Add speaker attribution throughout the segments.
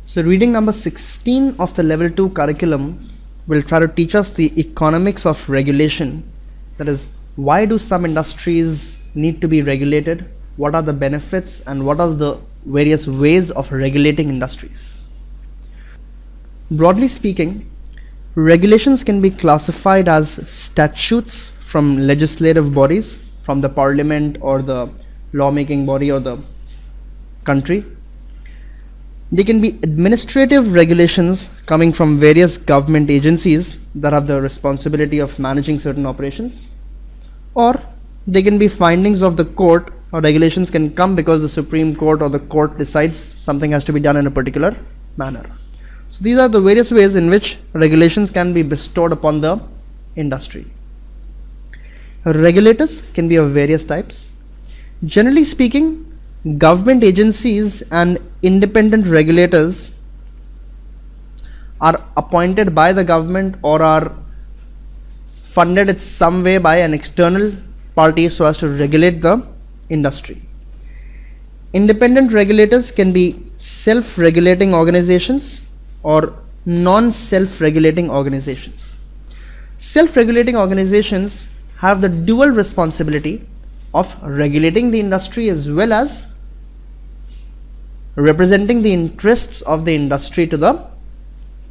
Speaker 1: So reading number 16 of the level 2 curriculum will try to teach us the economics of regulation. That is, why do some industries need to be regulated? What are the benefits and what are the various ways of regulating industries? Broadly speaking, regulations can be classified as statutes from legislative bodies, from the parliament or the lawmaking body or the country. They can be administrative regulations coming from various government agencies that have the responsibility of managing certain operations, or they can be findings of the court, or regulations can come because the Supreme Court or the court decides something has to be done in a particular manner. So these are the various ways in which regulations can be bestowed upon the industry. Regulators can be of various types. Generally speaking, government agencies and independent regulators are appointed by the government or are funded in some way by an external party so as to regulate the industry. Independent regulators can be self-regulating organizations or non-self-regulating organizations. Self-regulating organizations have the dual responsibility of regulating the industry as well as representing the interests of the industry to the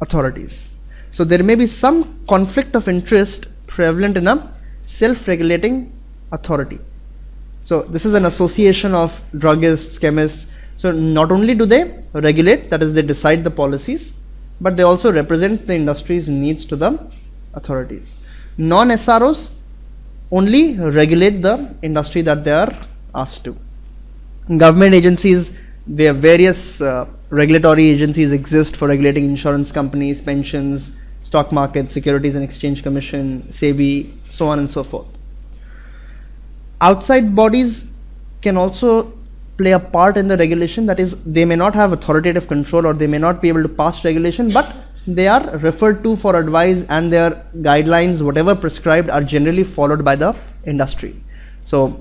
Speaker 1: authorities. So there may be some conflict of interest prevalent in a self-regulating authority. So this is an association of druggists, chemists. So not only do they regulate, that is they decide the policies, but they also represent the industry's needs to the authorities. Non-SROs only regulate the industry that they are asked to. Government agencies, there are various regulatory agencies exist for regulating insurance companies, pensions, stock market, Securities and Exchange Commission, SEBI, so on and so forth. Outside bodies can also play a part in the regulation, that is, they may not have authoritative control or they may not be able to pass regulation, but they are referred to for advice and their guidelines, whatever prescribed, are generally followed by the industry. So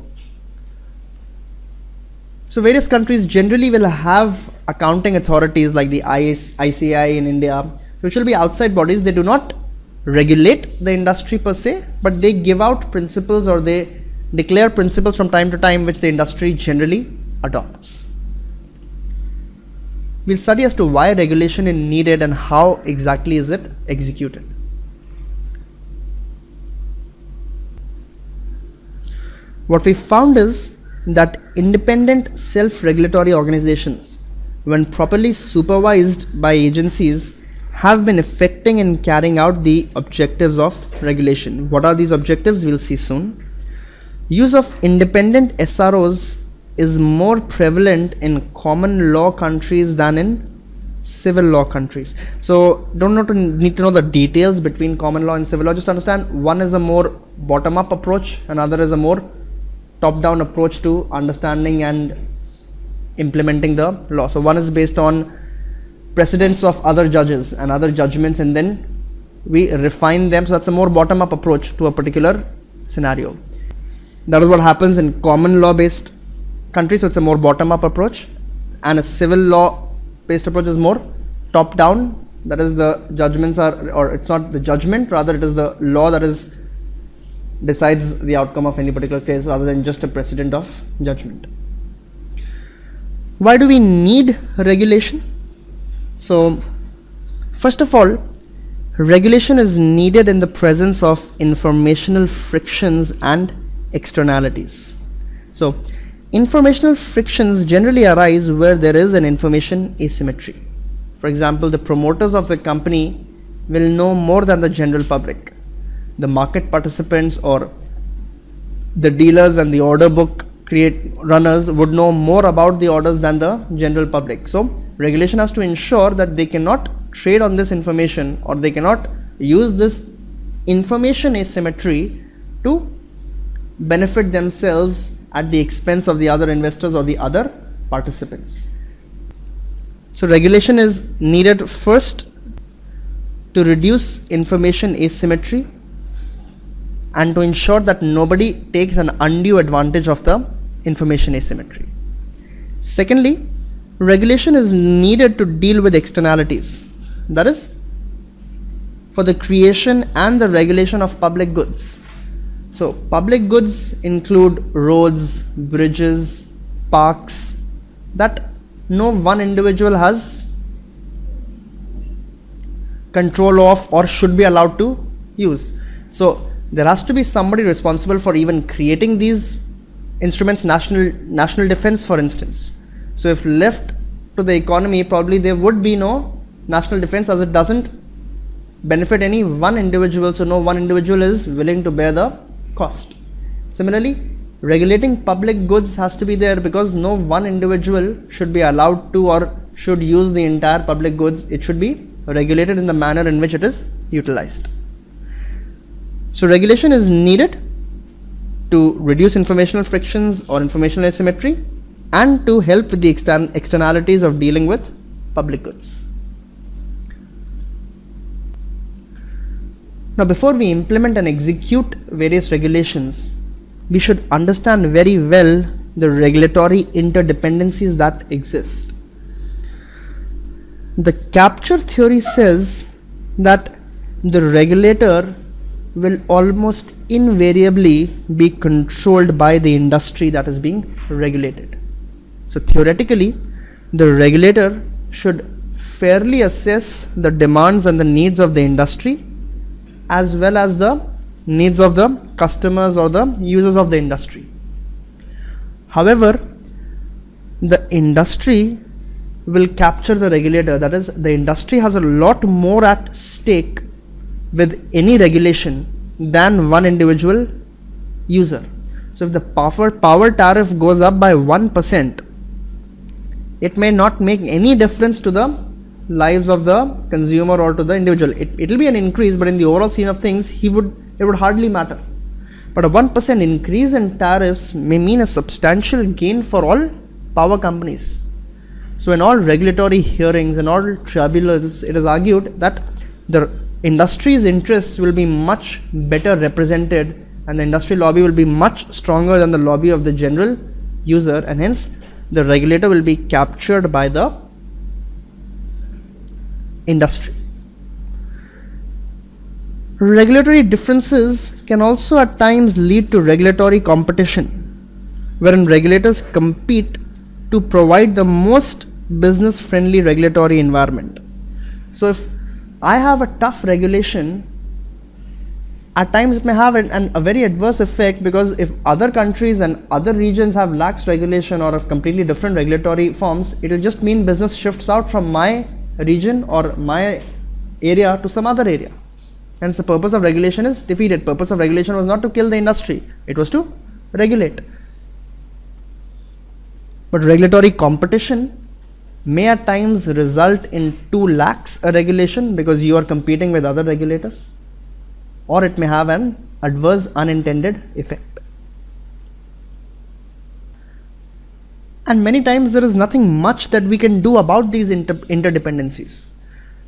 Speaker 1: various countries generally will have accounting authorities like the ICAI in India, which will be outside bodies. They do not regulate the industry per se, but they give out principles or they declare principles from time to time which the industry generally adopts. We'll study as to why regulation is needed and how exactly is it executed. What we found is that independent self-regulatory organizations, when properly supervised by agencies, have been effective in carrying out the objectives of regulation. What are these objectives? We'll see soon. Use of independent SROs is more prevalent in common law countries than in civil law countries. So don't need to know the details between common law and civil law. Just understand one is a more bottom-up approach, another is a more top-down approach to understanding and implementing the law. So one is based on precedents of other judges and other judgments, and then we refine them. So that's a more bottom-up approach to a particular scenario. That is what happens in common law based countries. So it's a more bottom-up approach, and a civil law based approach is more top-down. That is, the judgments are, or it's not the judgment, rather it is the law that is decides the outcome of any particular case rather than just a precedent of judgment. Why do we need regulation? So first of all, regulation is needed in the presence of informational frictions and externalities. So informational frictions generally arise where there is an information asymmetry. For example, the promoters of the company will know more than the general public. The market participants or the dealers and the order book runners would know more about the orders than the general public. So regulation has to ensure that they cannot trade on this information, or they cannot use this information asymmetry to benefit themselves at the expense of the other investors or the other participants. So regulation is needed first to reduce information asymmetry and to ensure that nobody takes an undue advantage of the information asymmetry. Secondly, Regulation is needed to deal with externalities, that is, for the creation and the regulation of public goods. So public goods include roads, bridges, parks that no one individual has control of or should be allowed to use. So there has to be somebody responsible for even creating these instruments, national defense for instance. So if left to the economy, probably there would be no national defense, as it doesn't benefit any one individual, so no one individual is willing to bear the cost. Similarly, regulating public goods has to be there because no one individual should be allowed to or should use the entire public goods. It should be regulated in the manner in which it is utilized. So regulation is needed to reduce informational frictions or informational asymmetry and to help with the externalities of dealing with public goods. Now, before we implement and execute various regulations, we should understand very well the regulatory interdependencies that exist. The capture theory says that the regulator will almost invariably be controlled by the industry that is being regulated. So theoretically, the regulator should fairly assess the demands and the needs of the industry as well as the needs of the customers or the users of the industry. However, the industry will capture the regulator, that is, the industry has a lot more at stake with any regulation than one individual user. So if the power tariff goes up by 1%, it may not make any difference to the lives of the consumer or to the individual. It will be an increase, but in the overall scene of things, it would hardly matter. But a 1% increase in tariffs may mean a substantial gain for all power companies. So in all regulatory hearings and all tribunals, it is argued that the industry's interests will be much better represented and the industry lobby will be much stronger than the lobby of the general user, and hence the regulator will be captured by the industry. Regulatory differences can also at times lead to regulatory competition, wherein regulators compete to provide the most business friendly regulatory environment. So if I have a tough regulation, at times it may have a very adverse effect, because if other countries and other regions have lax regulation or of completely different regulatory forms, it will just mean business shifts out from my region or my area to some other area. Hence the purpose of regulation is defeated. Purpose of regulation was not to kill the industry, it was to regulate. But regulatory competition may at times result in too lax a regulation because you are competing with other regulators, or it may have an adverse unintended effect. And many times there is nothing much that we can do about these interdependencies.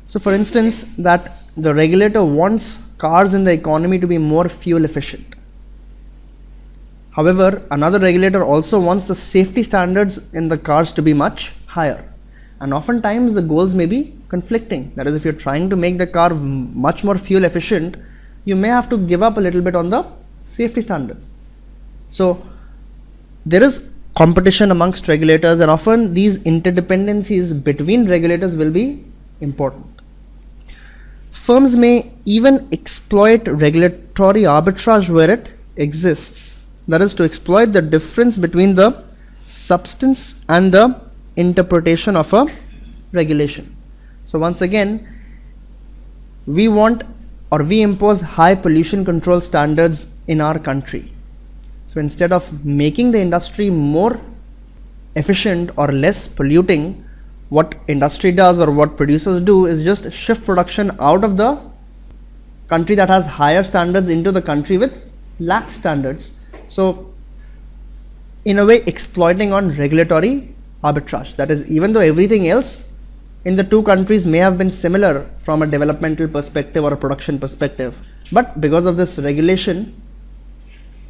Speaker 1: So for instance, that the regulator wants cars in the economy to be more fuel efficient. However, another regulator also wants the safety standards in the cars to be much higher. And oftentimes the goals may be conflicting. That is, if you're trying to make the car much more fuel efficient, you may have to give up a little bit on the safety standards. So there is competition amongst regulators, and often these interdependencies between regulators will be important. Firms may even exploit regulatory arbitrage where it exists. That is, to exploit the difference between the substance and the interpretation of a regulation. So once again, we impose high pollution control standards in our country. So instead of making the industry more efficient or less polluting, what industry does or what producers do is just shift production out of the country that has higher standards into the country with lax standards. So in a way, exploiting on regulatory arbitrage. That is, even though everything else in the two countries may have been similar from a developmental perspective or a production perspective, but because of this regulation,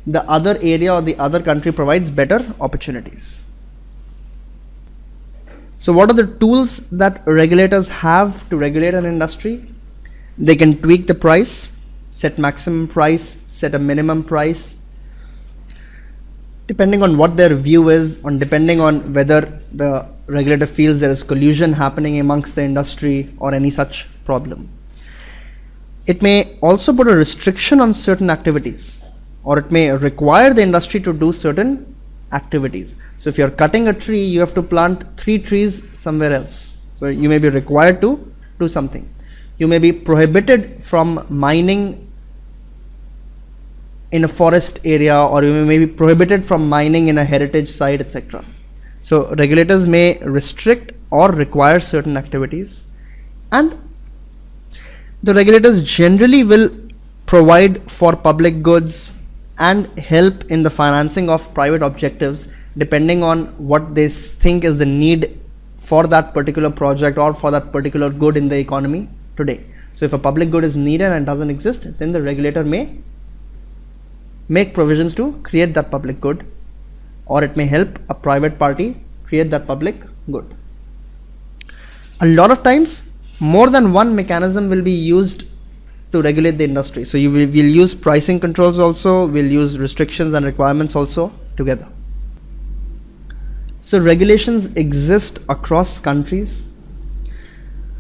Speaker 1: the other area or the other country provides better opportunities. So what are the tools that regulators have to regulate an industry? They can tweak the price, set maximum price, set a minimum price, depending on what their view is, depending on whether the regulator feels there is collusion happening amongst the industry or any such problem. It may also put a restriction on certain activities, or it may require the industry to do certain activities. So if you're cutting a tree, you have to plant 3 trees somewhere else. So you may be required to do something. You may be prohibited from mining in a forest area, or you may be prohibited from mining in a heritage site, etc. So regulators may restrict or require certain activities, and the regulators generally will provide for public goods and help in the financing of private objectives depending on what they think is the need for that particular project or for that particular good in the economy today. So if a public good is needed and doesn't exist, then the regulator may make provisions to create that public good, or it may help a private party create that public good. A lot of times more than one mechanism will be used to regulate the industry. So you will use pricing controls also, we'll use restrictions and requirements also together. So regulations exist across countries.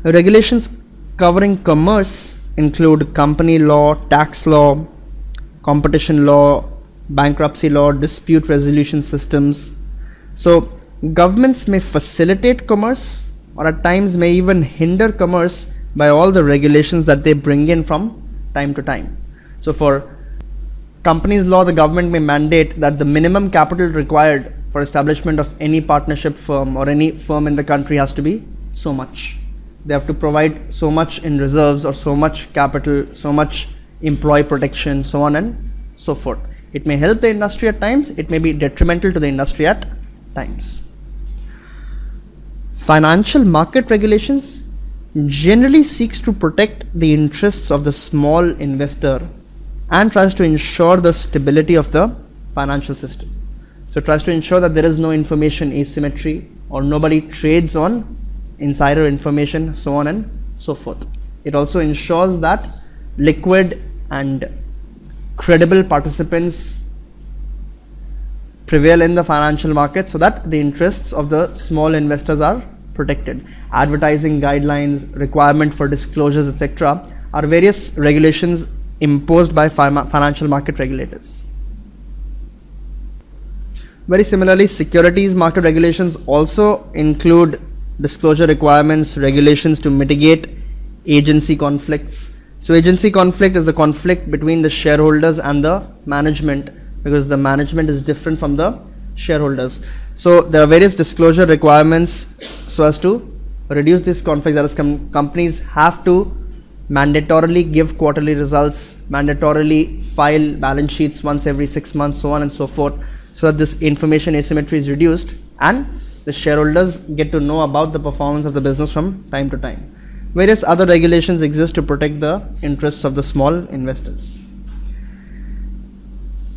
Speaker 1: Regulations covering commerce include company law, tax law, competition law, bankruptcy law, dispute resolution systems. So governments may facilitate commerce, or at times may even hinder commerce by all the regulations that they bring in from time to time. So for companies law, the government may mandate that the minimum capital required for establishment of any partnership firm or any firm in the country has to be so much. They have to provide so much in reserves, or so much capital, so much employee protection, so on and so forth. It may help the industry at times, it may be detrimental to the industry at times. Financial market regulations generally seeks to protect the interests of the small investor and tries to ensure the stability of the financial system. So it tries to ensure that there is no information asymmetry, or nobody trades on insider information, so on and so forth. It also ensures that liquid and credible participants prevail in the financial market so that the interests of the small investors are protected. Advertising guidelines, requirement for disclosures, etc. are various regulations imposed by financial market regulators. Very similarly, securities market regulations also include disclosure requirements, regulations to mitigate agency conflicts. So agency conflict is the conflict between the shareholders and the management, because the management is different from the shareholders. So there are various disclosure requirements so as to reduce this conflict. That is, companies have to mandatorily give quarterly results, mandatorily file balance sheets once every 6 months, so on and so forth, so that this information asymmetry is reduced and the shareholders get to know about the performance of the business from time to time. Various other regulations exist to protect the interests of the small investors.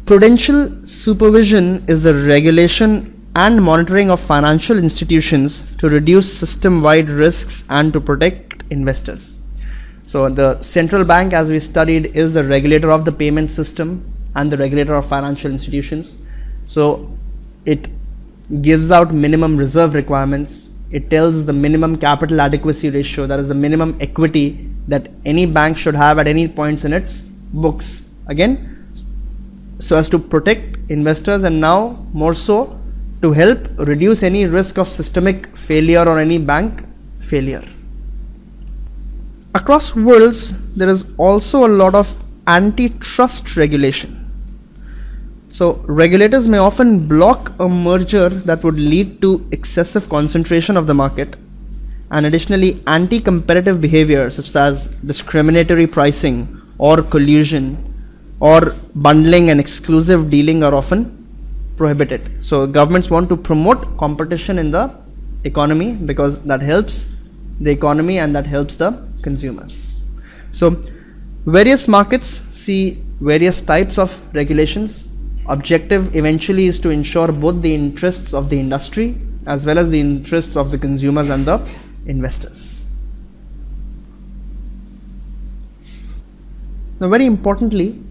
Speaker 1: Prudential supervision is the regulation and monitoring of financial institutions to reduce system-wide risks and to protect investors. So the central bank, as we studied, is the regulator of the payment system and the regulator of financial institutions. So it gives out minimum reserve requirements. It tells the minimum capital adequacy ratio, that is the minimum equity that any bank should have at any points in its books. Again, so as to protect investors, and now more so to help reduce any risk of systemic failure or any bank failure. Across worlds, there is also a lot of antitrust regulation. So regulators may often block a merger that would lead to excessive concentration of the market, and additionally anti-competitive behavior such as discriminatory pricing or collusion or bundling and exclusive dealing are often prohibited. So governments want to promote competition in the economy because that helps the economy and that helps the consumers. So various markets see various types of regulations. Objective eventually is to ensure both the interests of the industry as well as the interests of the consumers and the investors. Now, very importantly,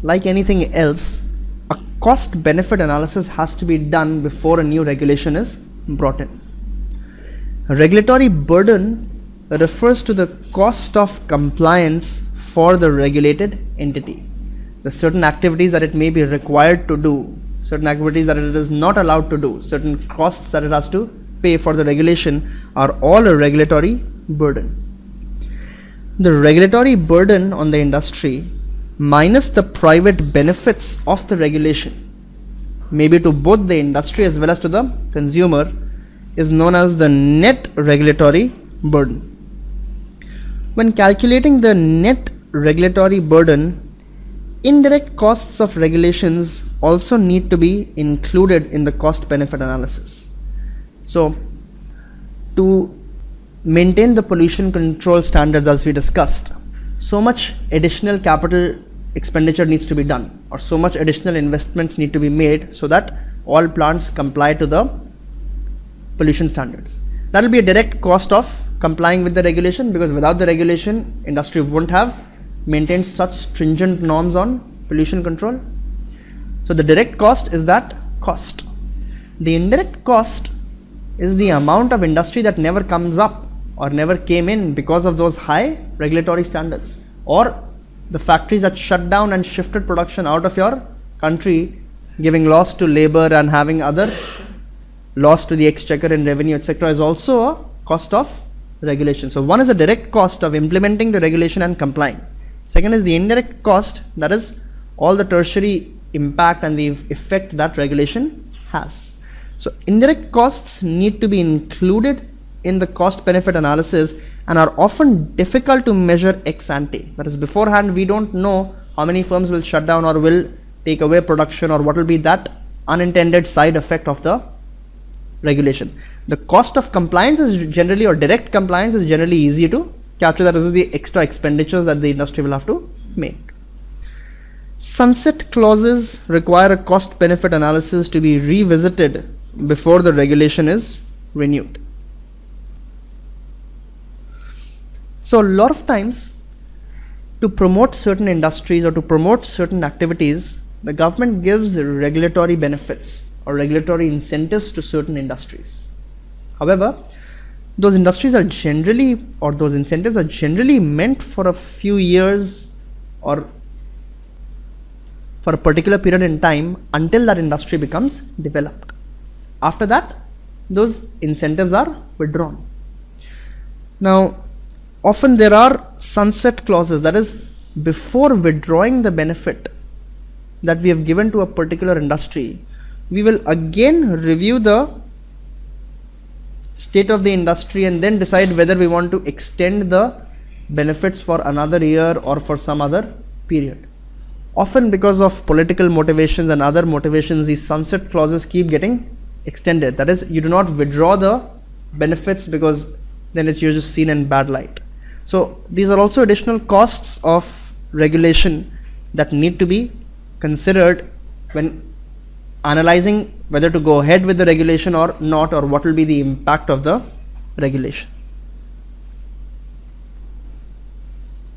Speaker 1: like anything else, a cost benefit analysis has to be done before a new regulation is brought in. A regulatory burden refers to the cost of compliance for the regulated entity. The certain activities that it may be required to do, certain activities that it is not allowed to do, certain costs that it has to pay for the regulation are all a regulatory burden. The regulatory burden on the industry minus the private benefits of the regulation, maybe to both the industry as well as to the consumer, is known as the net regulatory burden. When calculating the net regulatory burden, indirect costs of regulations also need to be included in the cost benefit analysis. So, to maintain the pollution control standards as we discussed, so much additional capital expenditure needs to be done, or so much additional investments need to be made so that all plants comply to the pollution standards. That will be a direct cost of complying with the regulation, because without the regulation, industry won't have maintained such stringent norms on pollution control. So the direct cost is that cost. The indirect cost is the amount of industry that never comes up or never came in because of those high regulatory standards, or the factories that shut down and shifted production out of your country, giving loss to labor and having other loss to the exchequer and revenue, etc., is also a cost of regulation. So one is the direct cost of implementing the regulation and complying. Second is the indirect cost, that is all the tertiary impact and the effect that regulation has. So indirect costs need to be included in the cost benefit analysis and are often difficult to measure ex ante. That is, beforehand we don't know how many firms will shut down or will take away production, or what will be that unintended side effect of the regulation. The cost of compliance is generally, or direct compliance is generally easy to capture. That is the extra expenditures that the industry will have to make. Sunset clauses require a cost benefit analysis to be revisited before the regulation is renewed. So a lot of times, to promote certain industries or to promote certain activities, the government gives regulatory benefits or regulatory incentives to certain industries. However, those industries are generally, or those incentives are generally meant for a few years or for a particular period in time until that industry becomes developed. After that, those incentives are withdrawn. Now, often there are sunset clauses, that is, before withdrawing the benefit that we have given to a particular industry, we will again review the state of the industry and then decide whether we want to extend the benefits for another year or for some other period. Often because of political motivations and other motivations, these sunset clauses keep getting extended. That is, you do not withdraw the benefits because then you're just seen in bad light. So these are also additional costs of regulation that need to be considered when analyzing whether to go ahead with the regulation or not, or what will be the impact of the regulation.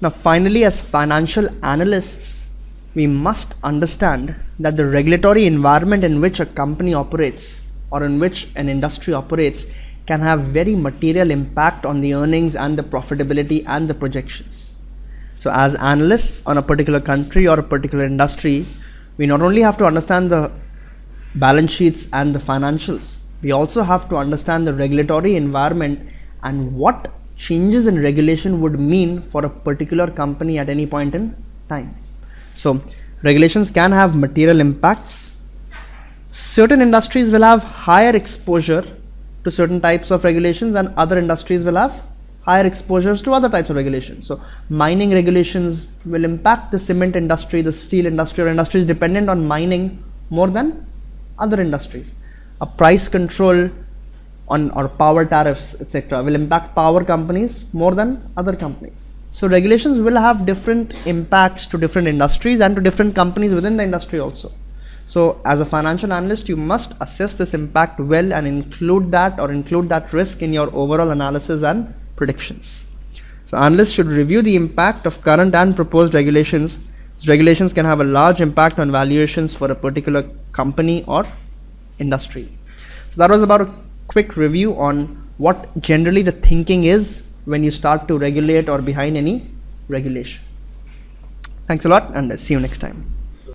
Speaker 1: Now finally, as financial analysts, we must understand that the regulatory environment in which a company operates or in which an industry operates can have very material impact on the earnings and the profitability and the projections. So as analysts on a particular country or a particular industry, we not only have to understand the balance sheets and the financials, we also have to understand the regulatory environment and what changes in regulation would mean for a particular company at any point in time. So regulations can have material impacts. Certain industries will have higher exposure to certain types of regulations and other industries will have higher exposures to other types of regulations. So mining regulations will impact the cement industry, the steel industry, or industries dependent on mining more than other industries. A price control on or power tariffs, etc., will impact power companies more than other companies. So regulations will have different impacts to different industries and to different companies within the industry also. So as a financial analyst, you must assess this impact well and include that risk in your overall analysis and predictions. So analysts should review the impact of current and proposed regulations. Regulations can have a large impact on valuations for a particular company or industry. So that was about a quick review on what generally the thinking is when you start to regulate or behind any regulation. Thanks a lot, and see you next time.